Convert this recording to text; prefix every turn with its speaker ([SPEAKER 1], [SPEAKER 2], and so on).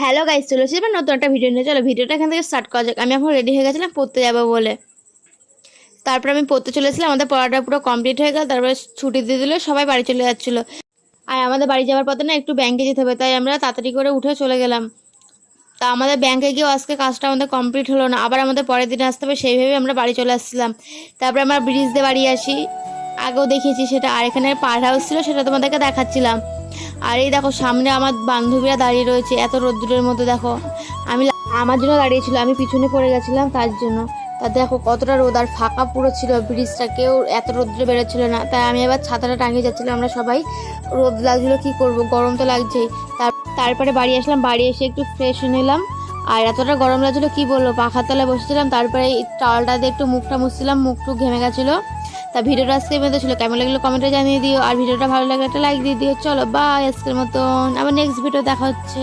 [SPEAKER 1] Hello guys, চলে এসেছি এবার নতুন একটা ভিডিও নিয়ে। চলো ভিডিওটা এখান থেকে স্টার্ট করা যাক। আমি এখন রেডি হয়ে গেছিলাম পড়তে যাবো বলে। তারপর আমি পড়তে চলে এসেছিলাম, আমাদের পড়াটা পুরো কমপ্লিট হয়ে গেল। তারপরে ছুটি দিয়ে দিল, সবাই বাড়ি চলে যাচ্ছিলো। আর আমাদের বাড়ি যাওয়ার পথে না একটু ব্যাংকে যেতে হবে, তাই আমরা তাড়াতাড়ি করে উঠে চলে গেলাম। তা আমাদের ব্যাংকে গিয়েও আজকে কাজটা আমাদের কমপ্লিট হলো না, আবার আমাদের পরের দিনে আসতে হবে, সেইভাবে আমরা বাড়ি চলে আসছিলাম। তারপরে আমরা ব্রিজ দিয়ে বাড়ি আসি, আগেও দেখিয়েছি সেটা। আর এখানে পার হাউস ছিল, সেটা তোমাদেরকে দেখাচ্ছিলাম। আর এই দেখো সামনে আমার বান্ধবীরা দাঁড়িয়ে রয়েছে এত রোদ্দুরের মধ্যে। দেখো আমি আমার জন্য দাঁড়িয়েছিল, আমি পিছনে পড়ে গেছিলাম তার জন্য। তা দেখো কতটা রোদ, আর ফাঁকা পুরো ছিল ব্রিজটা, কেউ এত রোদ্দুরে বেরোচ্ছিল না। তাই আমি এবার ছাতাটা টাঙিয়ে যাচ্ছিলাম, আমরা সবাই। রোদ লাগছিল, কি করব, গরম তো লাগছেই। তারপরে বাড়ি আসলাম, বাড়ি এসে একটু ফ্রেশ হয়ে নিলাম। আর এতটা গরম লাগছিল কি বলবো, পাখার তলায় বসেছিলাম। তারপরে এই টাওয়ালটা দিয়ে একটু মুখটা মুছছিলাম, মুখটু ঘেমে গেছিলো। তা ভিডিওটা আজকে মধ্যে ছিল, কেমন লাগলো কমেন্টে জানিয়ে দিও। আর ভিডিওটা ভালো লাগলে একটা লাইক দিয়ে দিও। চলো বাই, আজকের মতন আবার নেক্সট ভিডিও দেখা হচ্ছে।